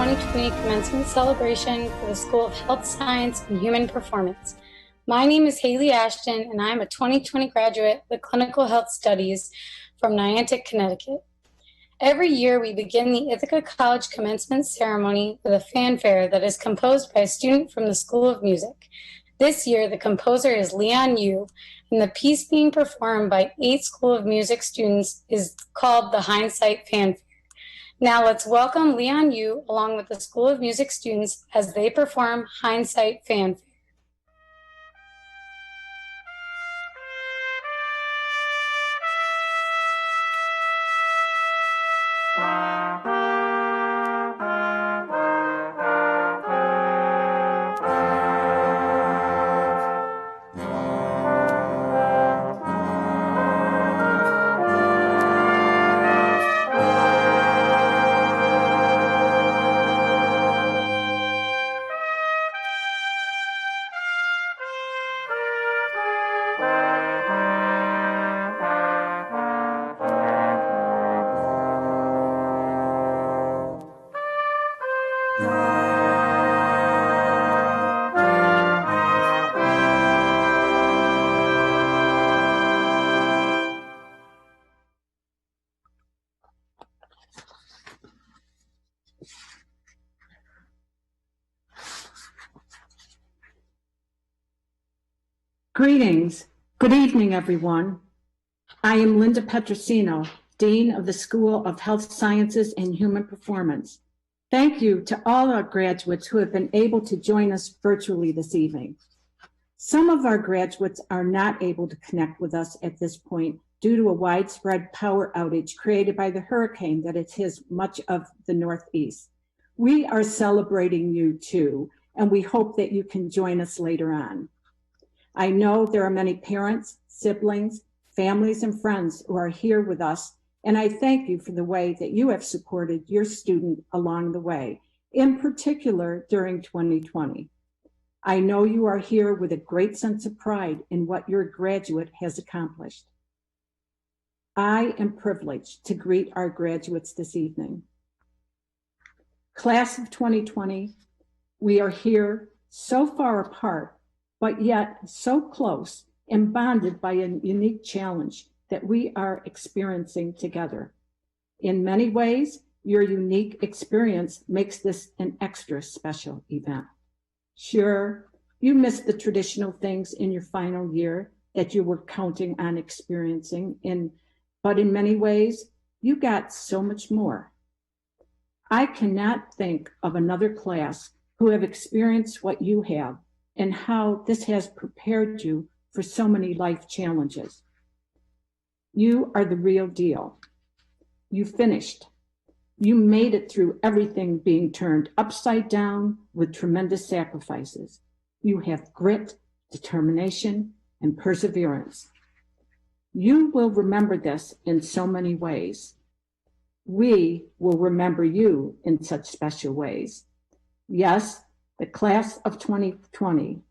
2020 commencement celebration for the School of Health Science and Human Performance. My name is Haley Ashton, and I'm a 2020 graduate of Clinical Health Studies from Niantic, Connecticut. Every year, we begin the Ithaca College commencement ceremony with a fanfare that is composed by a student from the School of Music. This year, the composer is Leon Yu, and the piece being performed by 8 School of Music students is called the Hindsight Fanfare. Now let's welcome Leon Yu along with the School of Music students as they perform Hindsight Fanfare. Greetings. Good evening, everyone. I am Linda Petrosino, Dean of the School of Health Sciences and Human Performance. Thank you to all our graduates who have been able to join us virtually this evening. Some of our graduates are not able to connect with us at this point due to a widespread power outage created by the hurricane that has hit much of the Northeast. We are celebrating you too, and we hope that you can join us later on. I know there are many parents, siblings, families, and friends who are here with us, and I thank you for the way that you have supported your student along the way, in particular during 2020. I know you are here with a great sense of pride in what your graduate has accomplished. I am privileged to greet our graduates this evening. Class of 2020, we are here so far apart, but yet so close and bonded by a unique challenge that we are experiencing together. In many ways, your unique experience makes this an extra special event. Sure, you missed the traditional things in your final year that you were counting on experiencing, but in many ways, you got so much more. I cannot think of another class who have experienced what you have and how this has prepared you for so many life challenges. You are the real deal. You finished. You made it through everything being turned upside down with tremendous sacrifices. You have grit, determination, and perseverance. You will remember this in so many ways. We will remember you in such special ways. Yes, the class of 2020,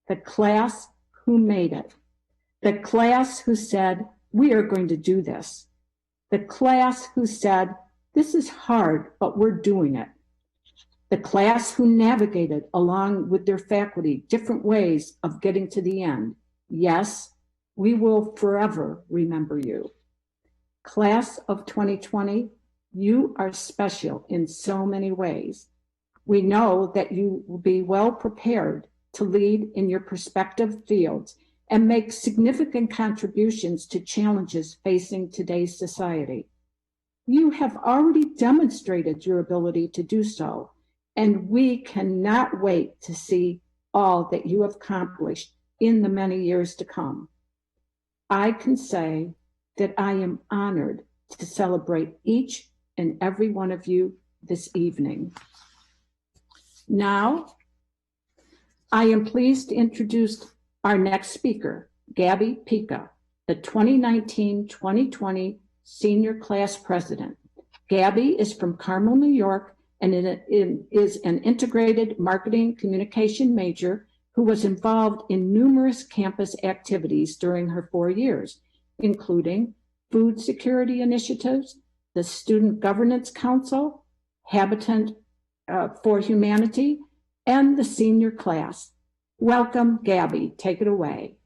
the class who made it, the class who said, we are going to do this, the class who said, this is hard, but we're doing it, the class who navigated along with their faculty different ways of getting to the end. Yes, we will forever remember you. Class of 2020, you are special in so many ways. We know that you will be well prepared to lead in your respective fields and make significant contributions to challenges facing today's society. You have already demonstrated your ability to do so, and we cannot wait to see all that you have accomplished in the many years to come. I can say that I am honored to celebrate each and every one of you this evening. Now, I am pleased to introduce our next speaker, Gabby Pica, the 2019-2020 Senior Class President. Gabby is from Carmel, New York, and is an integrated marketing communication major who was involved in numerous campus activities during her 4 years, including food security initiatives, the Student Governance Council, Habitat for Humanity and the senior class. Welcome, Gabby. Take it away.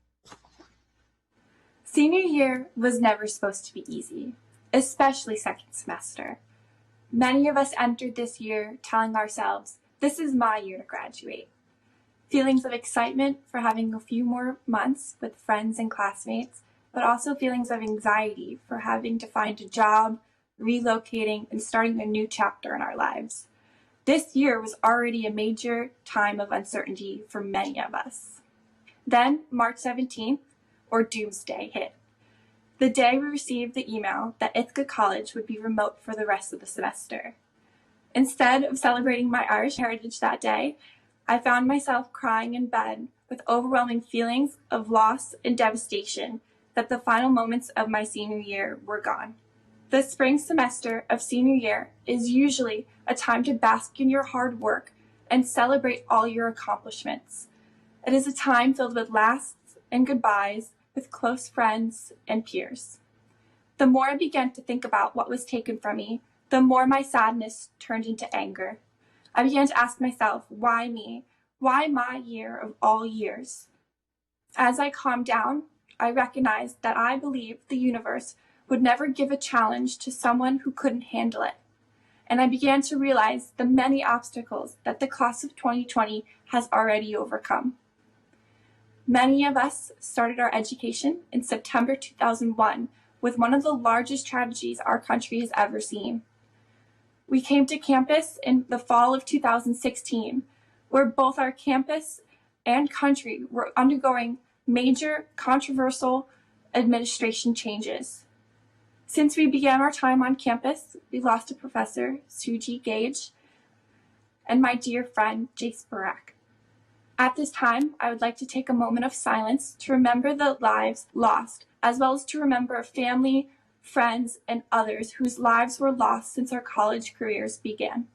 Senior year was never supposed to be easy, especially second semester. Many of us entered this year telling ourselves, this is my year to graduate. Feelings of excitement for having a few more months with friends and classmates, but also feelings of anxiety for having to find a job, relocating, and starting a new chapter in our lives. This year was already a major time of uncertainty for many of us. Then, March 17th, or Doomsday, hit. The day we received the email that Ithaca College would be remote for the rest of the semester. Instead of celebrating my Irish heritage that day, I found myself crying in bed with overwhelming feelings of loss and devastation that the final moments of my senior year were gone. The spring semester of senior year is usually a time to bask in your hard work and celebrate all your accomplishments. It is a time filled with lasts and goodbyes with close friends and peers. The more I began to think about what was taken from me, the more my sadness turned into anger. I began to ask myself, why me? Why my year of all years? As I calmed down, I recognized that I believed the universe would never give a challenge to someone who couldn't handle it. And I began to realize the many obstacles that the class of 2020 has already overcome. Many of us started our education in September 2001 with one of the largest tragedies our country has ever seen. We came to campus in the fall of 2016, where both our campus and country were undergoing major controversial administration changes. Since we began our time on campus, we lost a professor, Suji Gage, and my dear friend, Jace Barak. At this time, I would like to take a moment of silence to remember the lives lost, as well as to remember family, friends, and others whose lives were lost since our college careers began.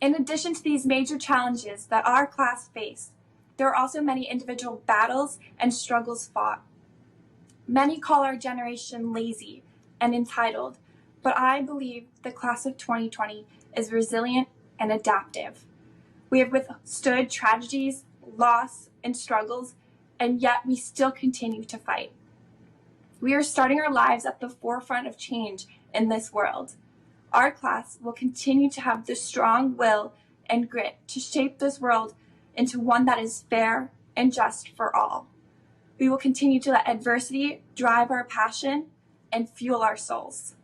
In addition to these major challenges that our class faced, there are also many individual battles and struggles fought. Many call our generation lazy and entitled, but I believe the class of 2020 is resilient and adaptive. We have withstood tragedies, loss, and struggles, and yet we still continue to fight. We are starting our lives at the forefront of change in this world. Our class will continue to have the strong will and grit to shape this world into one that is fair and just for all. We will continue to let adversity drive our passion and fuel our souls.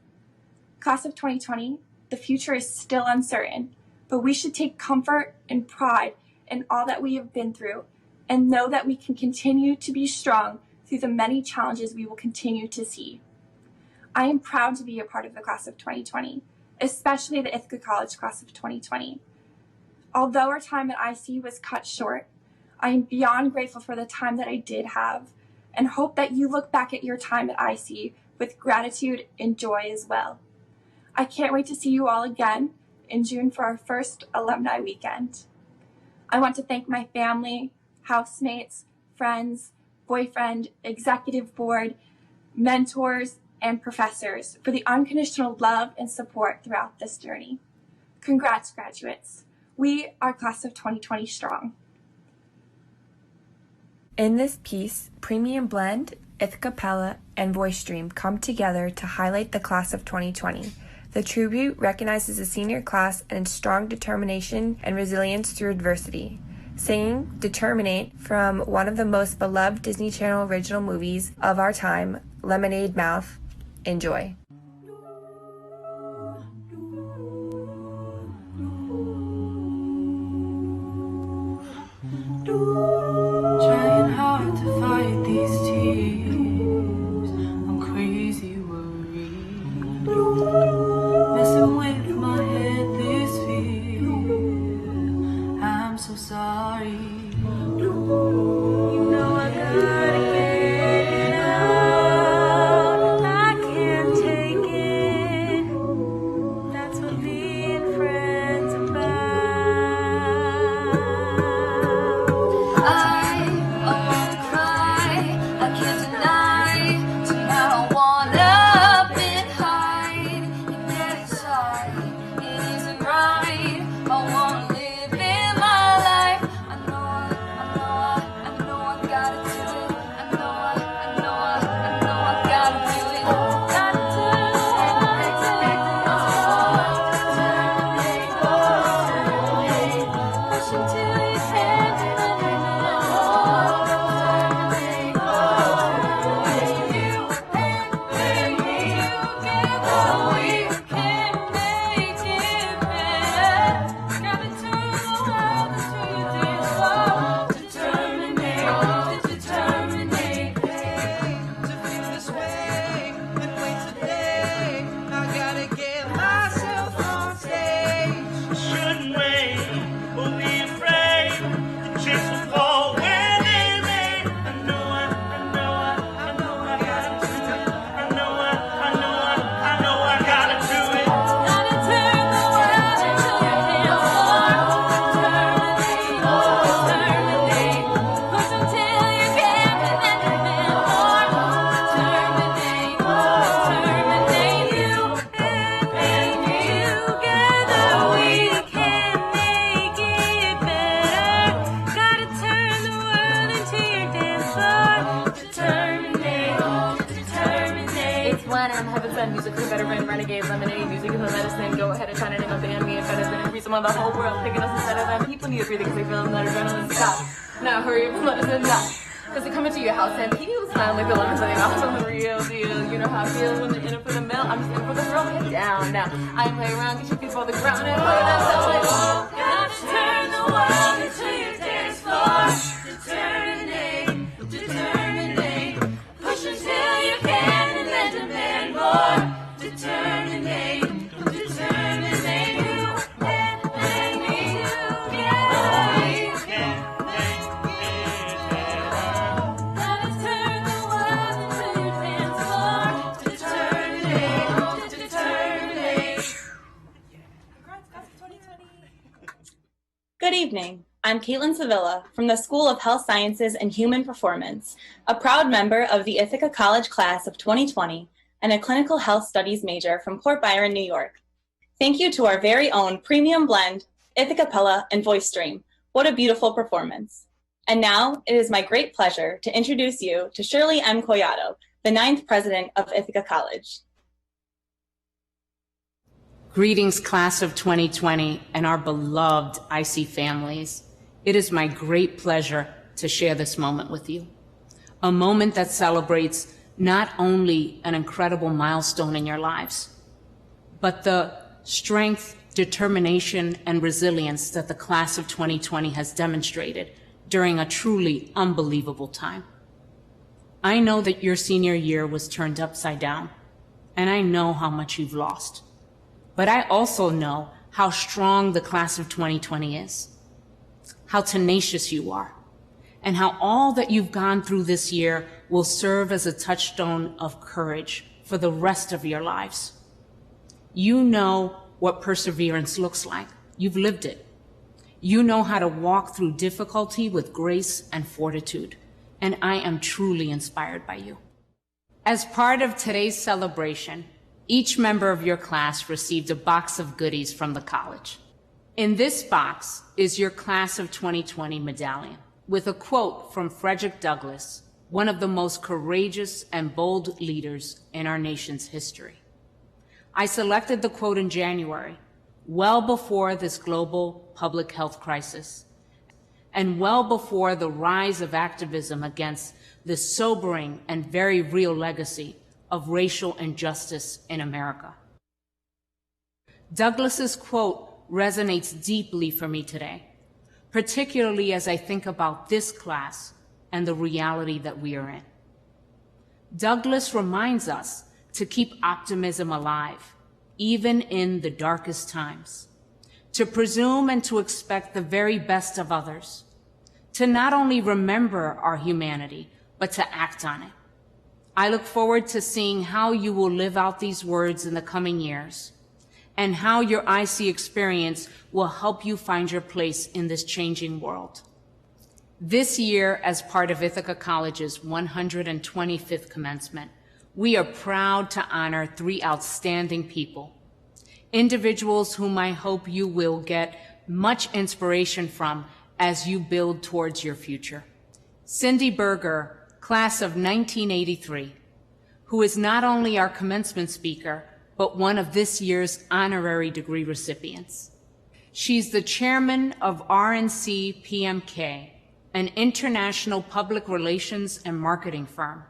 Class of 2020, the future is still uncertain, but we should take comfort and pride in all that we have been through and know that we can continue to be strong through the many challenges we will continue to see. I am proud to be a part of the class of 2020, especially the Ithaca College class of 2020. Although our time at IC was cut short, I am beyond grateful for the time that I did have and hope that you look back at your time at IC with gratitude and joy as well. I can't wait to see you all again in June for our first alumni weekend. I want to thank my family, housemates, friends, boyfriend, executive board, mentors, and professors for the unconditional love and support throughout this journey. Congrats, graduates. We are class of 2020 strong. In this piece, Premium Blend, Ithaca Pella, and Voice Stream come together to highlight the class of 2020. The tribute recognizes the senior class and its strong determination and resilience through adversity. Singing Determinate from one of the most beloved Disney Channel original movies of our time, Lemonade Mouth. Enjoy. Trying hard to fight these tears, I'm crazy worried, messing with my head this fear, I'm so sorry, you know I gotta get it out, I can't take it, that's what being friends about. send musically veteran Renegade Lemonade. Music is a medicine. Go ahead and try to name a band. Me and Fed has been increasing on the whole world. Picking us instead of them. People need to breathe because they feel that adrenaline stop. Now hurry up and let us in now. Cause they come into your house and people smile like the lemons in their mouth on the real deal. You know how I feel when they're in it for the mill. I'm just in for the thrill. Get down now. I play around, get your feet for the ground and play that sound like oh. Gotta turn the world into your dance floor. Determinate, push until you can and then demand more. Determinate, you can't make me Gotta turn the world into your dance floor. Determinate. Good evening. I'm Caitlin Sevilla from the School of Health Sciences and Human Performance, a proud member of the Ithaca College class of 2020 and a clinical health studies major from Port Byron, New York. Thank you to our very own premium blend, Ithaca Pella and Voice Stream. What a beautiful performance. And now it is my great pleasure to introduce you to Shirley M. Collado, the 9th president of Ithaca College. Greetings, class of 2020 and our beloved IC families. It is my great pleasure to share this moment with you. A moment that celebrates not only an incredible milestone in your lives, but the strength, determination, and resilience that the class of 2020 has demonstrated during a truly unbelievable time. I know that your senior year was turned upside down, and I know how much you've lost. But I also know how strong the class of 2020 is, how tenacious you are, and how all that you've gone through this year will serve as a touchstone of courage for the rest of your lives. You know what perseverance looks like. You've lived it. You know how to walk through difficulty with grace and fortitude, and I am truly inspired by you. As part of today's celebration, each member of your class received a box of goodies from the college. In this box is your class of 2020 medallion with a quote from Frederick Douglass, one of the most courageous and bold leaders in our nation's history. I selected the quote in January, well before this global public health crisis, and well before the rise of activism against the sobering and very real legacy of racial injustice in America. Douglass's quote resonates deeply for me today, particularly as I think about this class and the reality that we are in. Douglass reminds us to keep optimism alive, even in the darkest times, to presume and to expect the very best of others, to not only remember our humanity, but to act on it. I look forward to seeing how you will live out these words in the coming years, and how your IC experience will help you find your place in this changing world. This year, as part of Ithaca College's 125th commencement, we are proud to honor 3 outstanding people, individuals whom I hope you will get much inspiration from as you build towards your future. Cindy Berger, class of 1983, who is not only our commencement speaker, but one of this year's honorary degree recipients. She's the chairman of RNC PMK, an international public relations and marketing firm.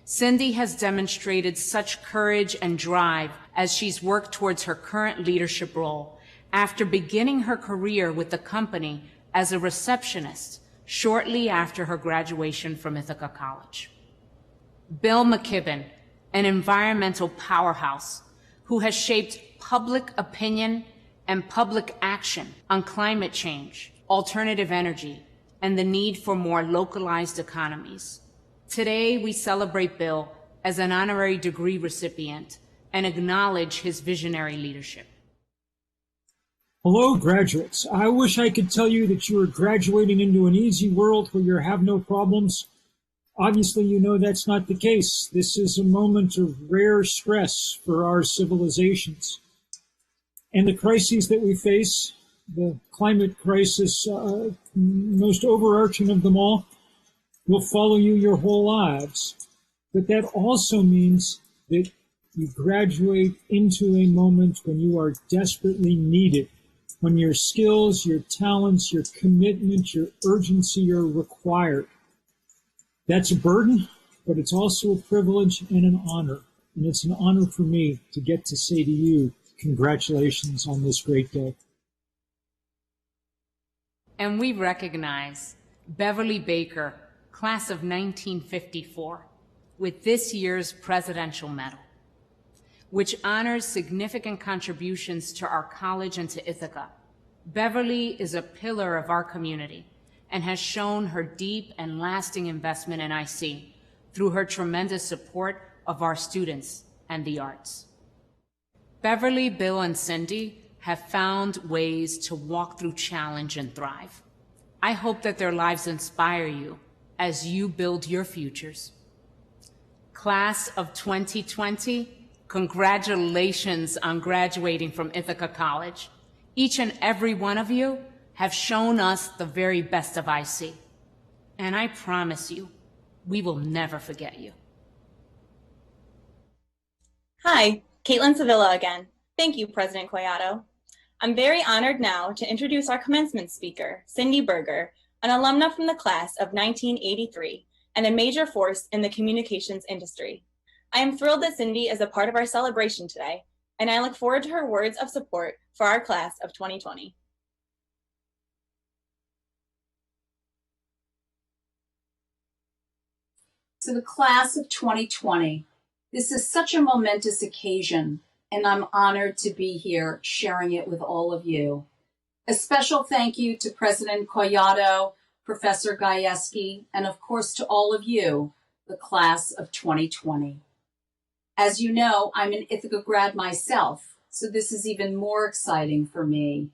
Cindy has demonstrated such courage and drive as she's worked towards her current leadership role after beginning her career with the company as a receptionist shortly after her graduation from Ithaca College. Bill McKibben, an environmental powerhouse who has shaped public opinion and public action on climate change, alternative energy, and the need for more localized economies. Today, we celebrate Bill as an honorary degree recipient and acknowledge his visionary leadership. Hello, graduates. I wish I could tell you that you are graduating into an easy world where you have no problems. Obviously, you know that's not the case. This is a moment of rare stress for our civilizations. And the crises that we face, the climate crisis, most overarching of them all, will follow you your whole lives. But that also means that You graduate into a moment when you are desperately needed, when your skills, your talents, your commitment, your urgency are required. That's a burden, but it's also a privilege and an honor. And it's an honor for me to get to say to you, congratulations on this great day. And we recognize Beverly Baker, class of 1954, with this year's Presidential Medal, which honors significant contributions to our college and to Ithaca. Beverly is a pillar of our community and has shown her deep and lasting investment in IC through her tremendous support of our students and the arts. Beverly, Bill, and Cindy have found ways to walk through challenge and thrive. I hope that their lives inspire you as you build your futures. Class of 2020, congratulations on graduating from Ithaca College. Each and every one of you have shown us the very best of IC. And I promise you, we will never forget you. Hi, Caitlin Sevilla again. Thank you, President Collado. I'm very honored now to introduce our commencement speaker, Cindy Berger, an alumna from the class of 1983 and a major force in the communications industry. I am thrilled that Cindy is a part of our celebration today, and I look forward to her words of support for our class of 2020. To the class of 2020, this is such a momentous occasion, and I'm honored to be here sharing it with all of you. A special thank you to President Collado, Professor Gajewski, and of course to all of you, the class of 2020. As you know, I'm an Ithaca grad myself, so this is even more exciting for me.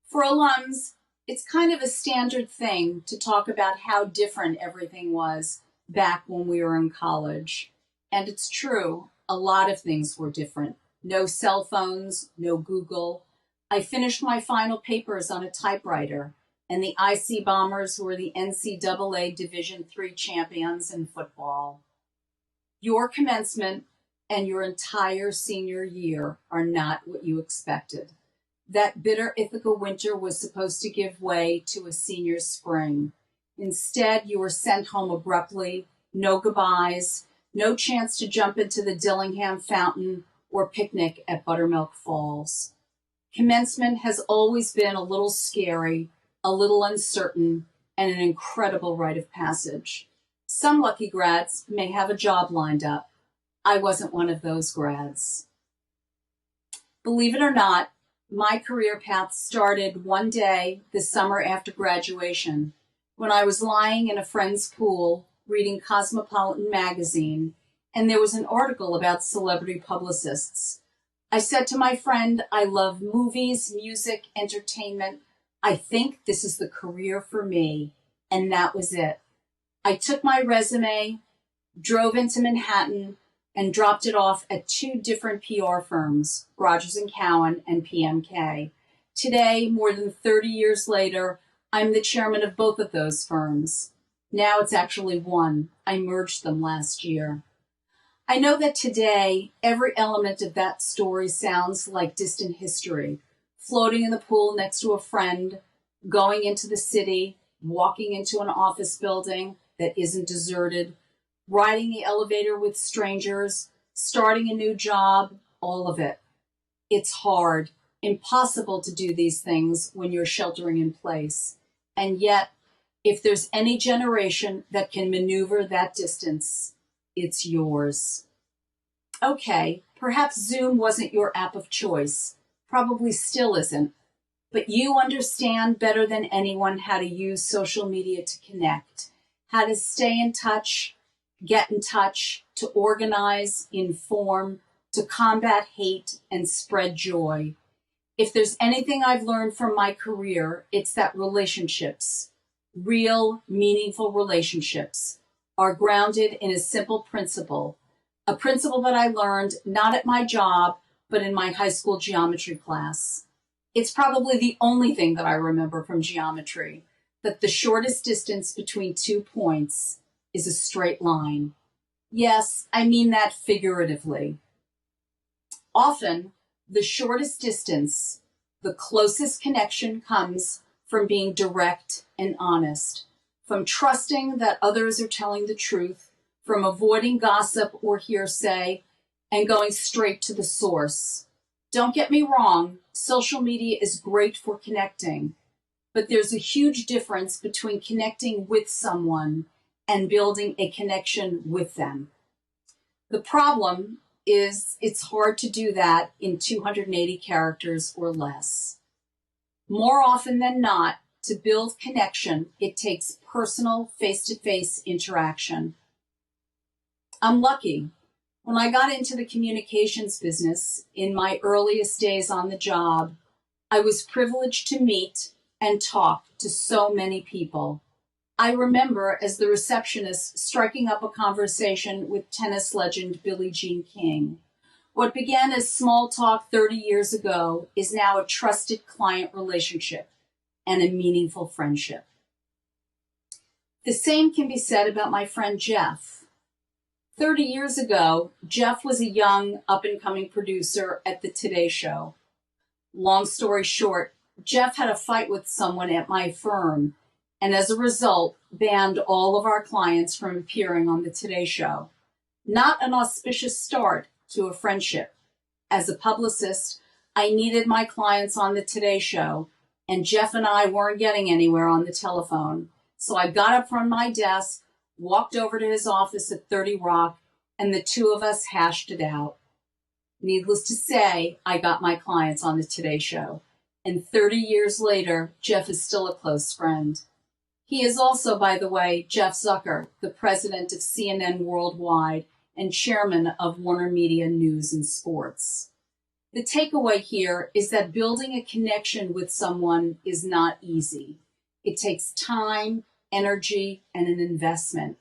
For alums, it's kind of a standard thing to talk about how different everything was back when we were in college. And it's true, a lot of things were different. No cell phones, no Google. I finished my final papers on a typewriter, and the IC Bombers were the NCAA Division III champions in football. Your commencement and your entire senior year are not what you expected. That bitter Ithaca winter was supposed to give way to a senior spring. Instead, you were sent home abruptly, no goodbyes, no chance to jump into the Dillingham Fountain or picnic at Buttermilk Falls. Commencement has always been a little scary, a little uncertain, and an incredible rite of passage. Some lucky grads may have a job lined up. I wasn't one of those grads. Believe it or not, my career path started one day the summer after graduation when I was lying in a friend's pool reading Cosmopolitan magazine, and there was an article about celebrity publicists. I said to my friend, I love movies, music, entertainment. I think this is the career for me. And that was it. I took my resume, drove into Manhattan, and dropped it off at 2 different PR firms, Rogers & Cowan and PMK. Today, more than 30 years later, I'm the chairman of both of those firms. Now it's actually one. I merged them last year. I know that today, every element of that story sounds like distant history. Floating in the pool next to a friend, going into the city, walking into an office building that isn't deserted, riding the elevator with strangers, starting a new job, all of it. It's hard, impossible to do these things when you're sheltering in place. And yet, if there's any generation that can maneuver that distance, it's yours. Okay, perhaps Zoom wasn't your app of choice, probably still isn't, but you understand better than anyone how to use social media to connect, how to stay in touch, get in touch, to organize, inform, to combat hate and spread joy. If there's anything I've learned from my career, it's that relationships, real, meaningful relationships, are grounded in a simple principle, a principle that I learned not at my job, but in my high school geometry class. It's probably the only thing that I remember from geometry, that the shortest distance between 2 points is a straight line. Yes, I mean that figuratively. Often, the shortest distance, the closest connection comes from being direct and honest, from trusting that others are telling the truth, from avoiding gossip or hearsay, and going straight to the source. Don't get me wrong, social media is great for connecting, but there's a huge difference between connecting with someone and building a connection with them. The problem is it's hard to do that in 280 characters or less. More often than not, to build connection, it takes personal face-to-face interaction. I'm lucky. When I got into the communications business in my earliest days on the job, I was privileged to meet and talk to so many people. I remember as the receptionist striking up a conversation with tennis legend Billie Jean King. What began as small talk 30 years ago is now a trusted client relationship and a meaningful friendship. The same can be said about my friend Jeff. 30 years ago, Jeff was a young, up-and-coming producer at the Today Show. Long story short, Jeff had a fight with someone at my firm, and as a result, banned all of our clients from appearing on the Today Show. Not an auspicious start to a friendship. As a publicist, I needed my clients on the Today Show, and Jeff and I weren't getting anywhere on the telephone. So I got up from my desk, walked over to his office at 30 Rock, and the two of us hashed it out. Needless to say, I got my clients on the Today Show. And 30 years later, Jeff is still a close friend. He is also, by the way, Jeff Zucker, the president of CNN Worldwide and chairman of Warner Media News and Sports. The takeaway here is that building a connection with someone is not easy. It takes time, energy, and an investment.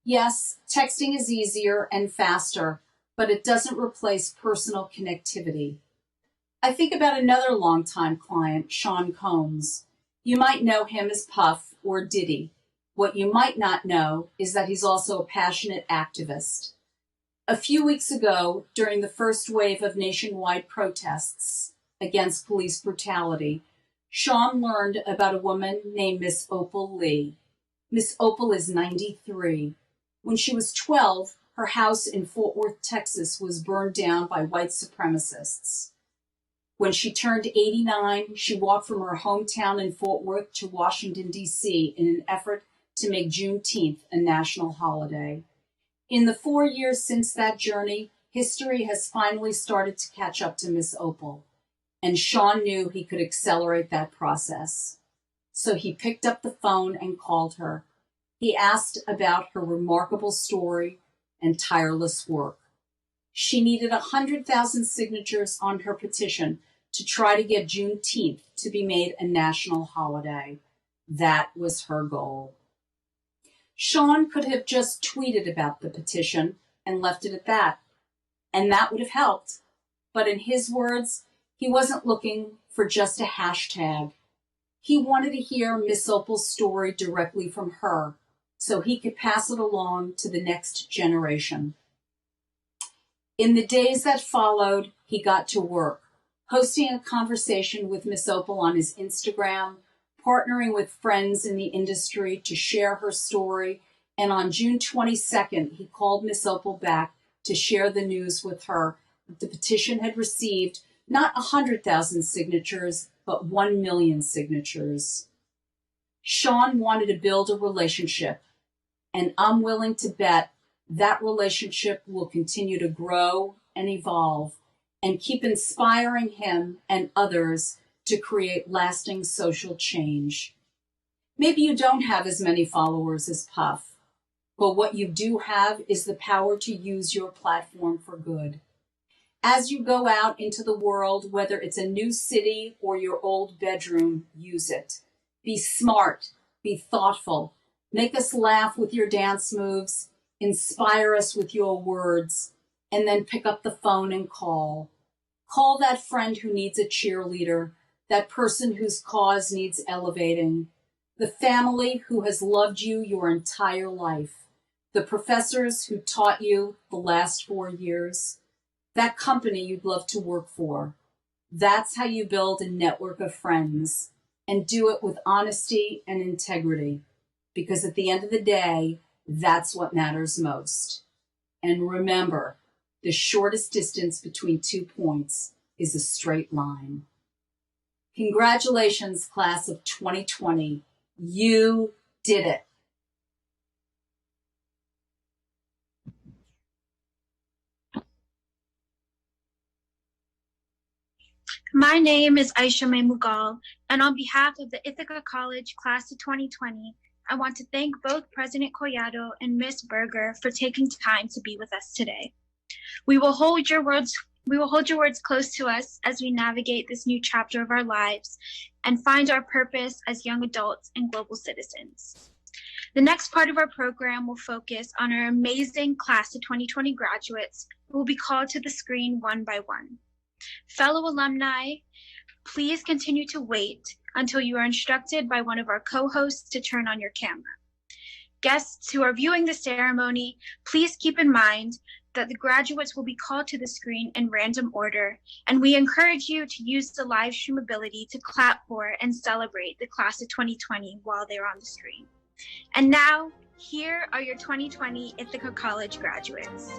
Yes, texting is easier and faster, but it doesn't replace personal connectivity. I think about another longtime client, Sean Combs. You might know him as Puff or Diddy. What you might not know is that he's also a passionate activist. A few weeks ago, during the first wave of nationwide protests against police brutality, Sean learned about a woman named Miss Opal Lee. Miss Opal is 93. When she was 12, her house in Fort Worth, Texas was burned down by white supremacists. When she turned 89, she walked from her hometown in Fort Worth to Washington, D.C. in an effort to make Juneteenth a national holiday. In the 4 years since that journey, history has finally started to catch up to Miss Opal, and Sean knew he could accelerate that process. So he picked up the phone and called her. He asked about her remarkable story and tireless work. She needed 100,000 signatures on her petition to try to get Juneteenth to be made a national holiday. That was her goal. Sean could have just tweeted about the petition and left it at that, and that would have helped. But in his words, he wasn't looking for just a hashtag. He wanted to hear Miss Opal's story directly from her, so he could pass it along to the next generation. In the days that followed, he got to work, hosting a conversation with Miss Opal on his Instagram, partnering with friends in the industry to share her story, and on June 22nd, he called Miss Opal back to share the news with her that the petition had received not 100,000 signatures, but 1 million signatures. Sean wanted to build a relationship, and I'm willing to bet that relationship will continue to grow and evolve and keep inspiring him and others to create lasting social change. Maybe you don't have as many followers as Puff, but what you do have is the power to use your platform for good. As you go out into the world, whether it's a new city or your old bedroom, use it. Be smart, be thoughtful, make us laugh with your dance moves, inspire us with your words, and then pick up the phone and call. Call that friend who needs a cheerleader, that person whose cause needs elevating, the family who has loved you your entire life, the professors who taught you the last 4 years, that company you'd love to work for. That's how you build a network of friends, and do it with honesty and integrity, because at the end of the day, that's what matters most. And remember, the shortest distance between 2 points is a straight line. Congratulations, class of 2020. You did it. My name is Aisha May Mughal, and on behalf of the Ithaca College class of 2020, I want to thank both President Collado and Ms. Berger for taking time to be with us today. We will hold your words close to us as we navigate this new chapter of our lives and find our purpose as young adults and global citizens. The next part of our program will focus on our amazing class of 2020 graduates who will be called to the screen one by one. Fellow alumni, please continue to wait until you are instructed by one of our co-hosts to turn on your camera. Guests who are viewing the ceremony, please keep in mind that the graduates will be called to the screen in random order, and we encourage you to use the live stream ability to clap for and celebrate the class of 2020 while they're on the screen. And now, here are your 2020 Ithaca College graduates.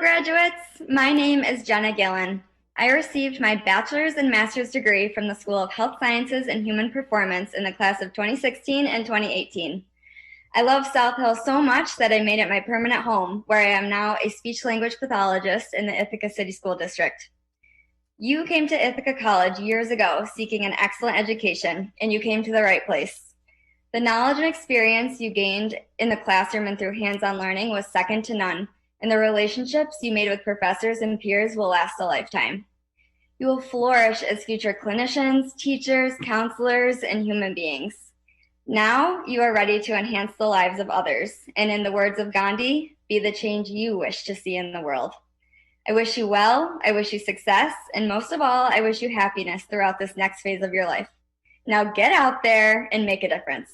graduates. My name is Jenna Gillen. I received my bachelor's and master's degree from the School of Health Sciences and Human Performance in the class of 2016 and 2018. I love South Hill so much that I made it my permanent home, where I am now a speech-language pathologist in the Ithaca City School District. You came to Ithaca College years ago seeking an excellent education, and you came to the right place. The knowledge and experience you gained in the classroom and through hands-on learning was second to none, and the relationships you made with professors and peers will last a lifetime. You will flourish as future clinicians, teachers, counselors, and human beings. Now you are ready to enhance the lives of others, and in the words of Gandhi, be the change you wish to see in the world. I wish you well, I wish you success, and most of all, I wish you happiness throughout this next phase of your life. Now get out there and make a difference.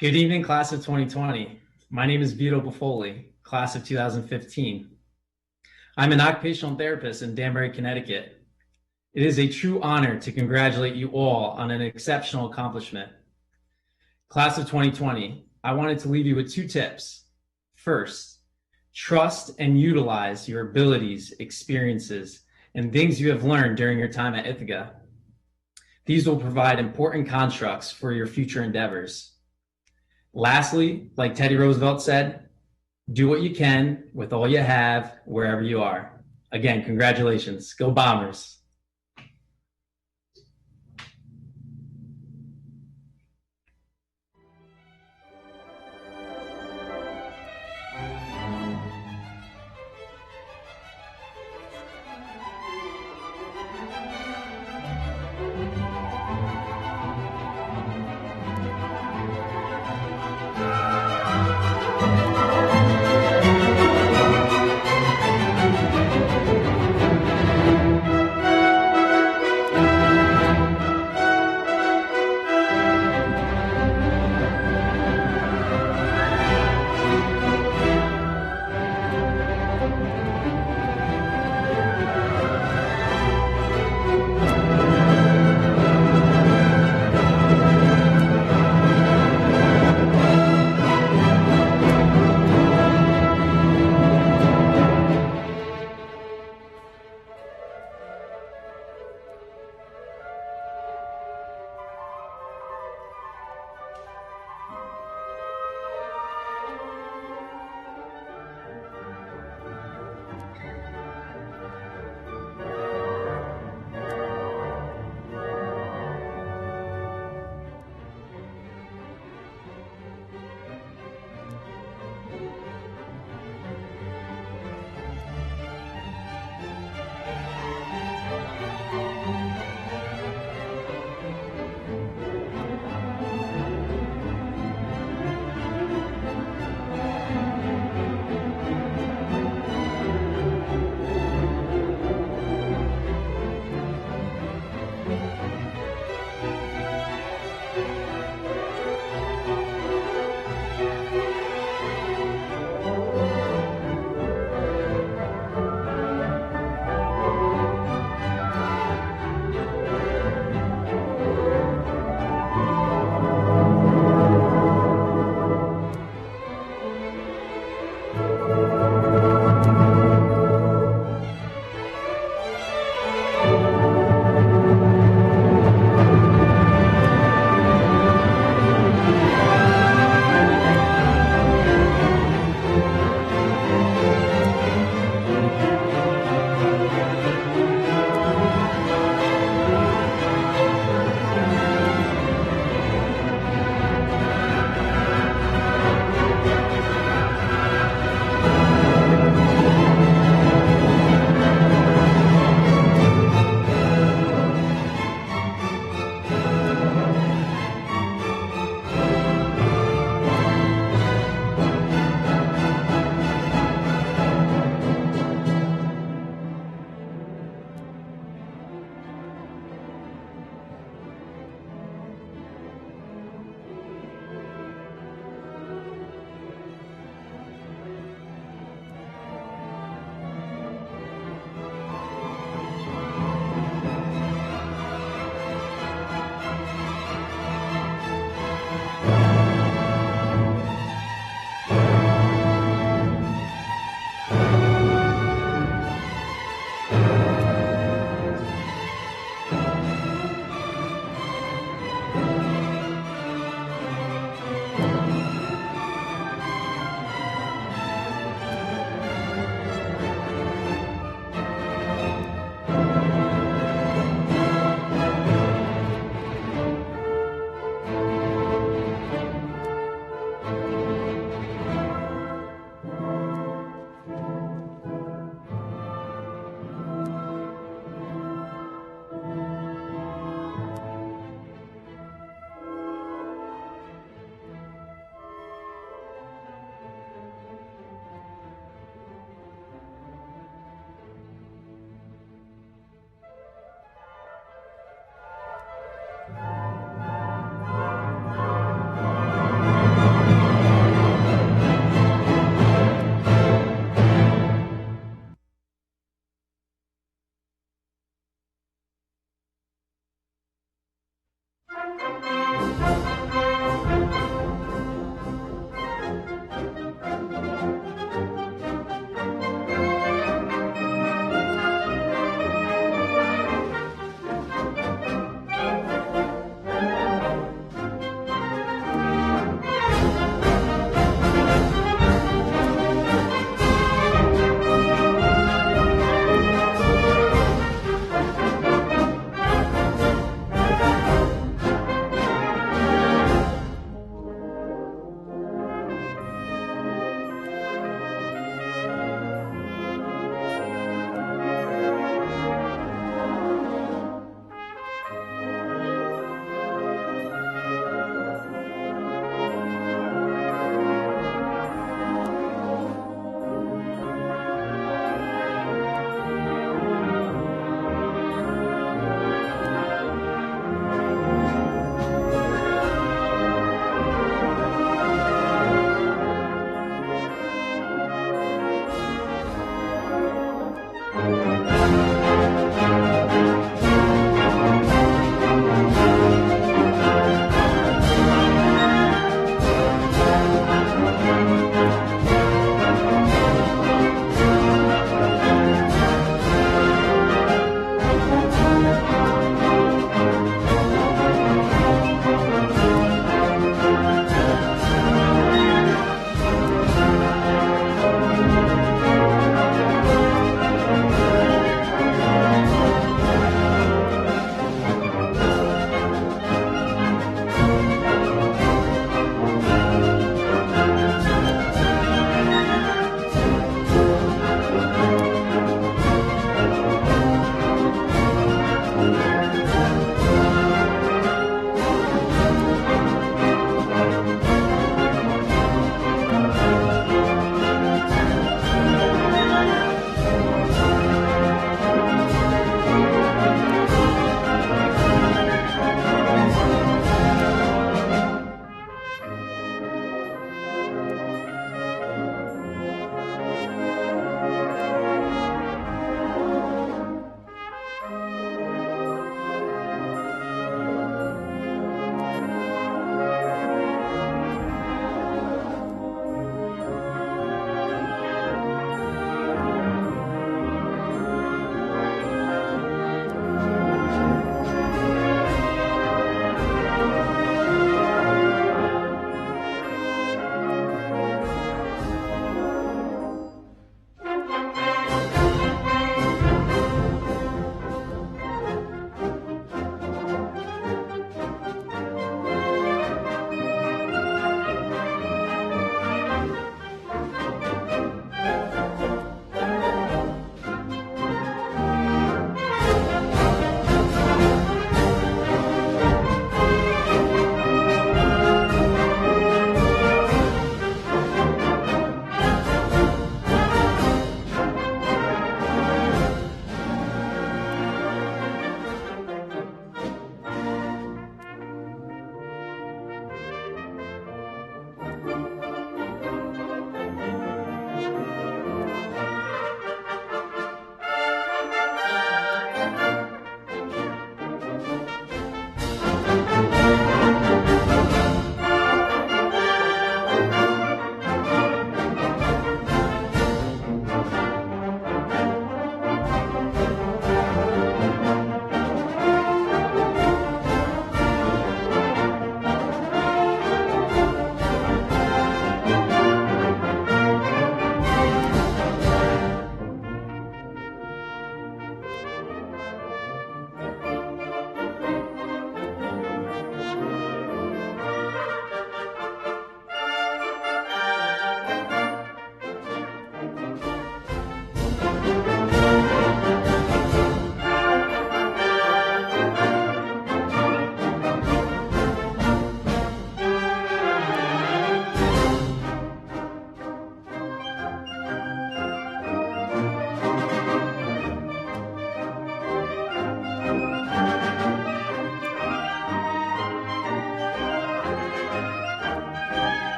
Good evening, class of 2020. My name is Vito Buffoli, class of 2015. I'm an occupational therapist in Danbury, Connecticut. It is a true honor to congratulate you all on an exceptional accomplishment. Class of 2020, I wanted to leave you with 2 tips. First, trust and utilize your abilities, experiences, and things you have learned during your time at Ithaca. These will provide important constructs for your future endeavors. Lastly, like Teddy Roosevelt said, do what you can with all you have, wherever you are. Again, congratulations. Go Bombers.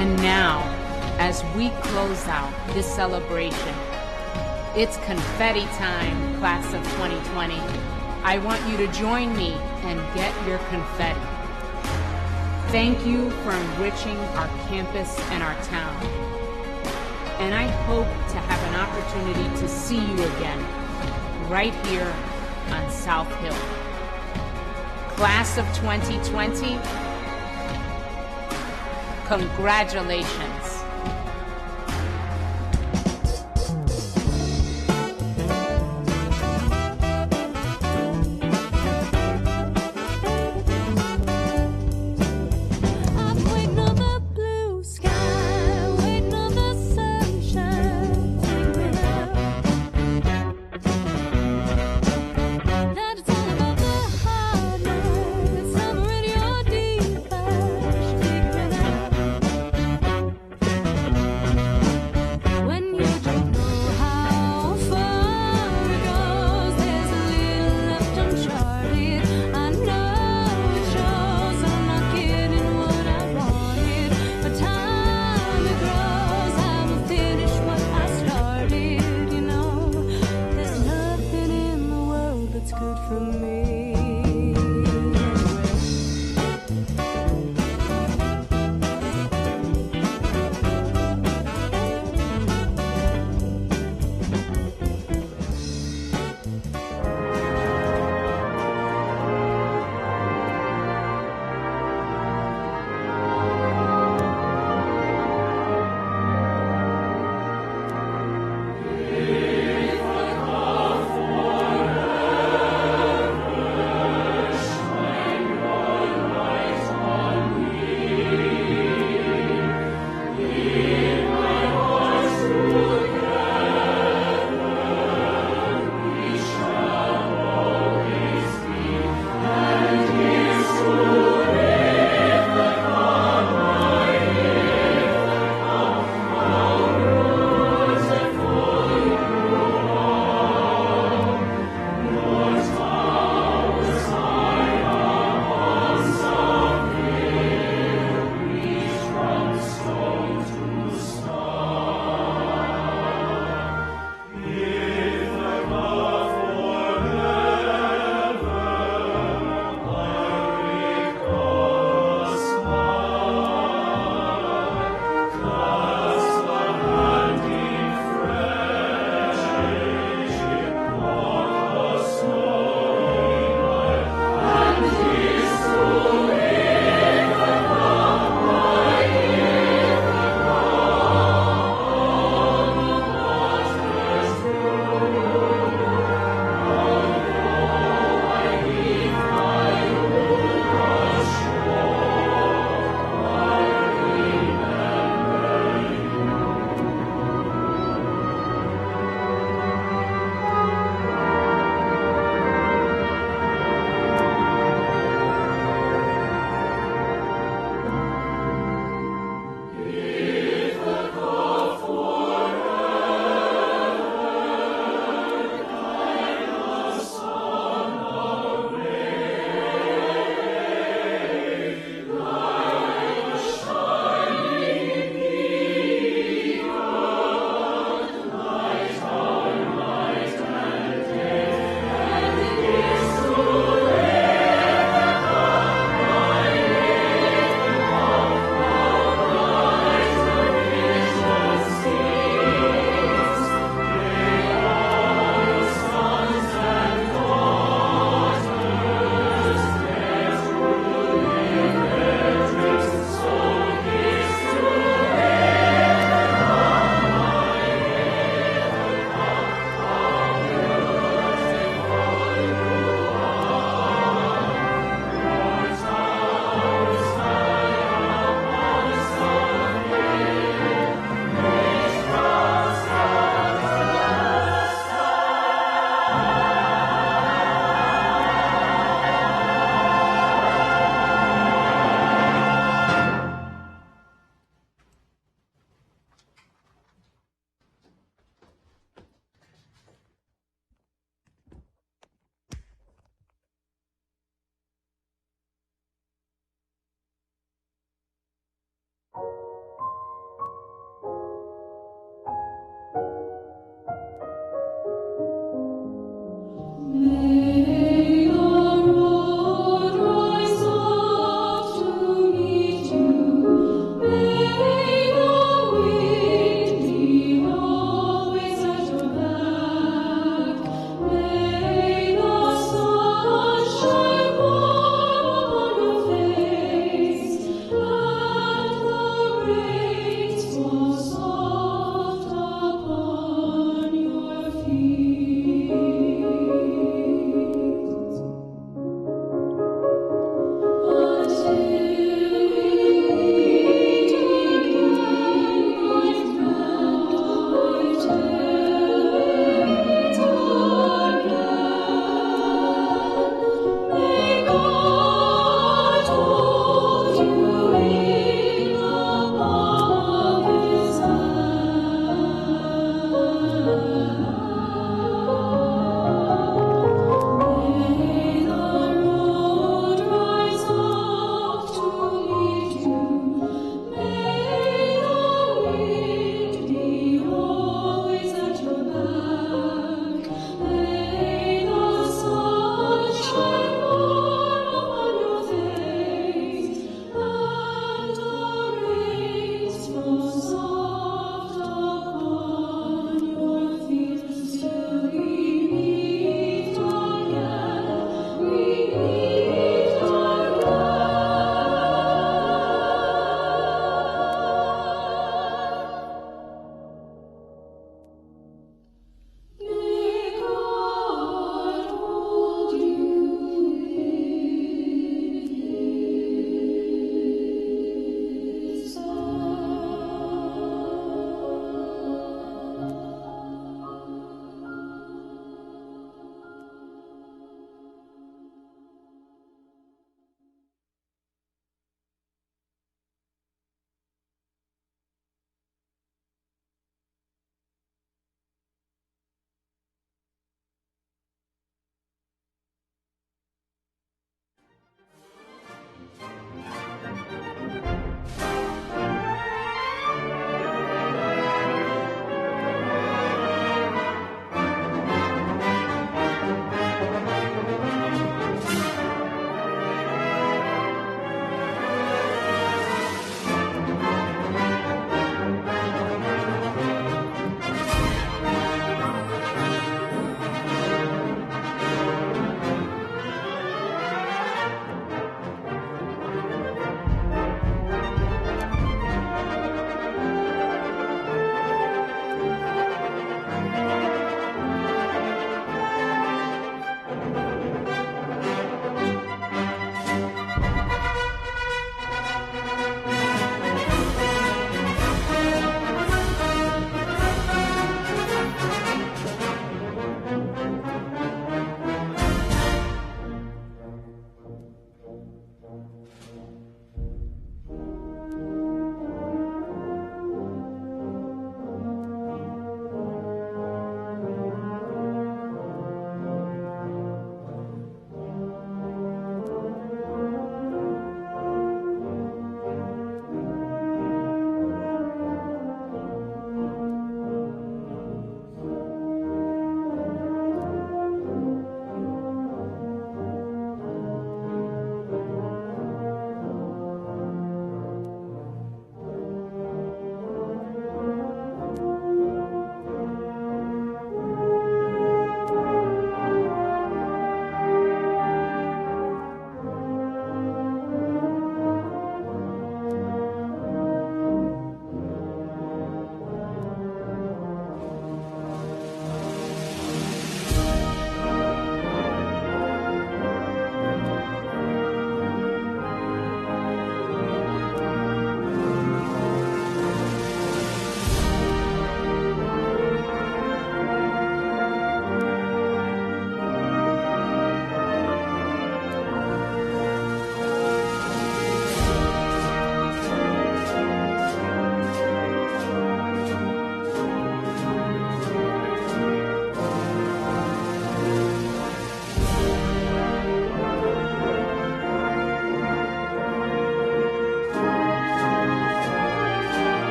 And now, as we close out this celebration, it's confetti time, class of 2020. I want you to join me and get your confetti. Thank you for enriching our campus and our town. And I hope to have an opportunity to see you again right here on South Hill. Class of 2020, congratulations.